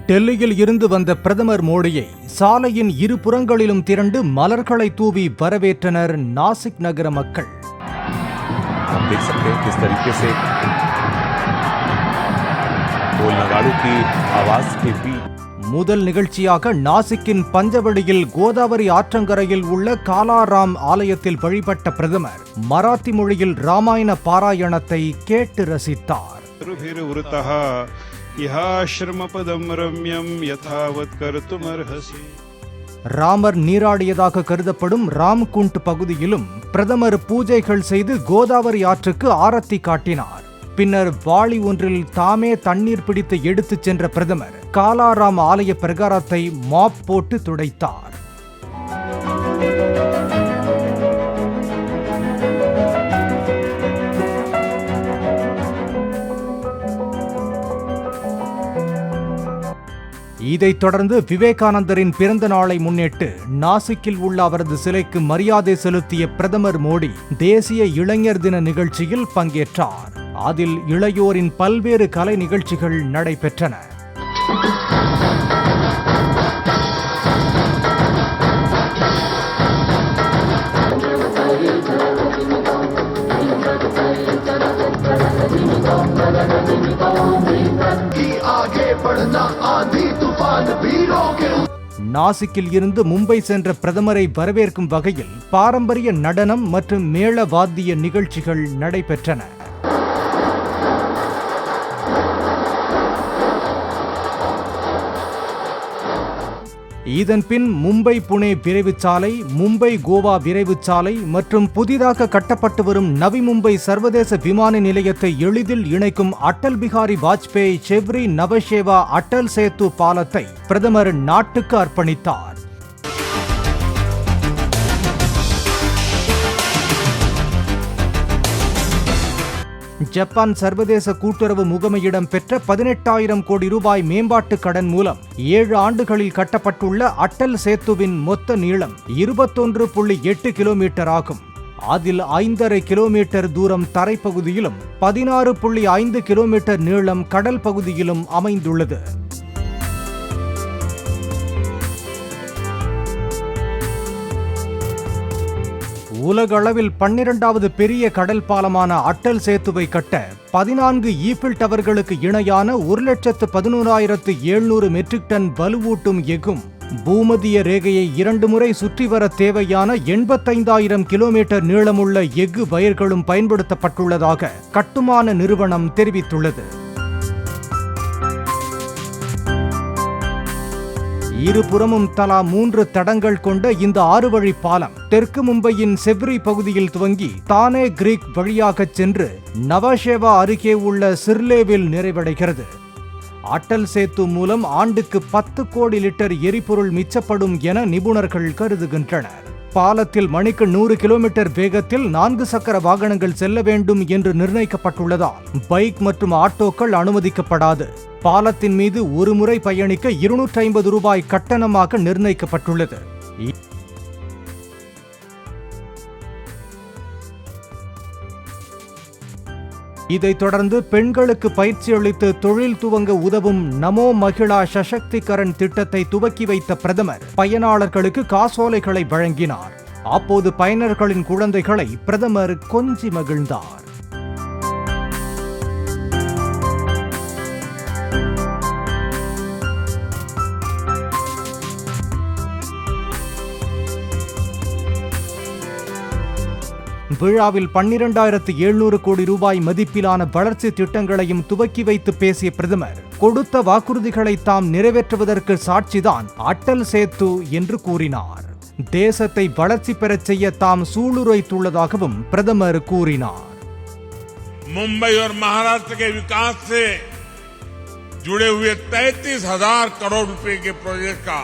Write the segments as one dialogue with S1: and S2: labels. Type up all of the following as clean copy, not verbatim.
S1: டெல்லியில் இருந்து வந்த பிரதமர் மோடியை சாலையின் இரு புறங்களிலும் திரண்டு மலர்களை தூவி வரவேற்றனர் நாசிக் நகர மக்கள். முதல் நிகழ்ச்சியாக நாசிக்கின் பஞ்சவடியில் கோதாவரி ஆற்றங்கரையில் உள்ள காலாராம் ஆலயத்தில் வழிபட்ட பிரதமர் மராத்தி மொழியில் ராமாயண பாராயணத்தை கேட்டு ரசித்தார். ராமர் நீராடியதாக கருதப்படும் ராம்குண்ட் பகுதியிலும் பிரதமர் பூஜைகள் செய்து கோதாவரி ஆற்றுக்கு ஆரத்தி காட்டினார். பின்னர் வாளி ஒன்றில் தாமே தண்ணீர் பிடித்து எடுத்துச் சென்ற பிரதமர் காலாராம் ஆலய பிரகாரத்தை மாப் போட்டு துடைத்தார். இதைத் தொடர்ந்து விவேகானந்தரின் பிறந்த நாளை முன்னிட்டு நாசிக்கில் உள்ள அவரது சிலைக்கு மரியாதை செலுத்திய பிரதமர் மோடி தேசிய இளைஞர் தின நிகழ்ச்சியில் பங்கேற்றார். அதில் இளையோரின் பல்வேறு கலை நிகழ்ச்சிகள் நடைபெற்றன. நாசிக்கில் இருந்து மும்பை சென்ற பிரதமரை வரவேற்கும் வகையில் பாரம்பரிய நடனம் மற்றும் மேள வாத்திய நிகழ்ச்சிகள் நடைபெற்றன. இதன்பின் மும்பை புனே விரைவு சாலை, மும்பை கோவா விரைவு சாலை மற்றும் புதிதாக கட்டப்பட்டு வரும் நவி மும்பை சர்வதேச விமான நிலையத்தை எளிதில் இணைக்கும் அட்டல் பிகாரி வாஜ்பேயி செவ்ரி நவசேவா அட்டல் சேத்து பாலத்தை பிரதமர் நாட்டுக்கு அர்ப்பணித்தார். ஜப்பான் சர்வதேச கூட்டுறவு முகமையிடம் பெற்ற 18,000 கோடி ரூபாய் மேம்பாட்டு கடன் மூலம் 7 ஆண்டுகளில் கட்டப்பட்டுள்ள அட்டல் சேத்துவின் மொத்த நீளம் 21.8 கிலோமீட்டர் ஆகும். அதில் 5.5 கிலோமீட்டர் தூரம் தரைப்பகுதியிலும் 16.5 கிலோமீட்டர் நீளம் கடல் பகுதியிலும் அமைந்துள்ளது. உலகளவில் 12வது பெரிய கடல் பாலமான அட்டல் சேத்துவை கட்ட 14 ஈஃபில் டவர்களுக்கு இணையான 1,11,700 மெட்ரிக் டன் வலுவூட்டும் எஃகும் பூமத்திய ரேகையை 2 முறை சுற்றி வர தேவையான 85,000 கிலோமீட்டர் நீளமுள்ள எஃகு வயர்களும் பயன்படுத்தப்பட்டுள்ளதாக கட்டுமான நிறுவனம் தெரிவித்துள்ளது. இருபுறமும் தலா 3 தடங்கள் கொண்ட இந்த 6 வழி பாலம் தெற்கு மும்பையின் செவ்ரி பகுதியில் துவங்கி தானே கிரீக் வழியாக சென்று நவசேவா அருகே உள்ள சிர்லேவில் நிறைவடைகிறது. அட்டல் சேத்து மூலம் ஆண்டுக்கு 10 கோடி லிட்டர் எரிபொருள் மிச்சப்படும் என நிபுணர்கள் கருதுகின்றனர். பாலத்தில் மணிக்கு 100 கிலோமீட்டர் வேகத்தில் 4 சக்கர வாகனங்கள் செல்ல வேண்டும் என்று நிர்ணயிக்கப்பட்டுள்ளதால் பைக் மற்றும் ஆட்டோக்கள் அனுமதிக்கப்படாது. பாலத்தின் மீது ஒரு முறை பயணிக்க 250 ரூபாய் கட்டணமாக நிர்ணயிக்கப்பட்டுள்ளது. இதைத் தொடர்ந்து பெண்களுக்கு பயிற்சி அளித்து தொழில் துவங்க உதவும் நமோ மகிழா சசக்திகரன் திட்டத்தை துவக்கி வைத்த பிரதமர் பயனாளர்களுக்கு காசோலைகளை வழங்கினார். அப்போது பயனர்களின் குழந்தைகளை பிரதமர் கொஞ்சி மகிழ்ந்தார். விழாவில் 12,700 கோடி ரூபாய் மதிப்பிலான வளர்ச்சி திட்டங்களையும் துவக்கி வைத்து பேசிய பிரதமர் கொடுத்த வாக்குறுதிகளை தாம் நிறைவேற்றுவதற்கு சாட்சிதான் அட்டல் சேத்து என்று கூறினார். தேசத்தை வளர்ச்சி பெறச் செய்ய தாம் சூளுரைத்துள்ளதாகவும் பிரதமர் கூறினார்.
S2: मुंबई और महाराष्ट्र के विकास से जुड़े हुए 33,000 करोड़ रुपए के प्रोजेक्ट का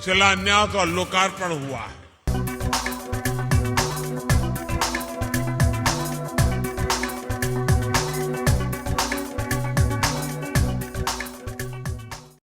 S2: शिलान्यास और लोकार्पण हुआ है.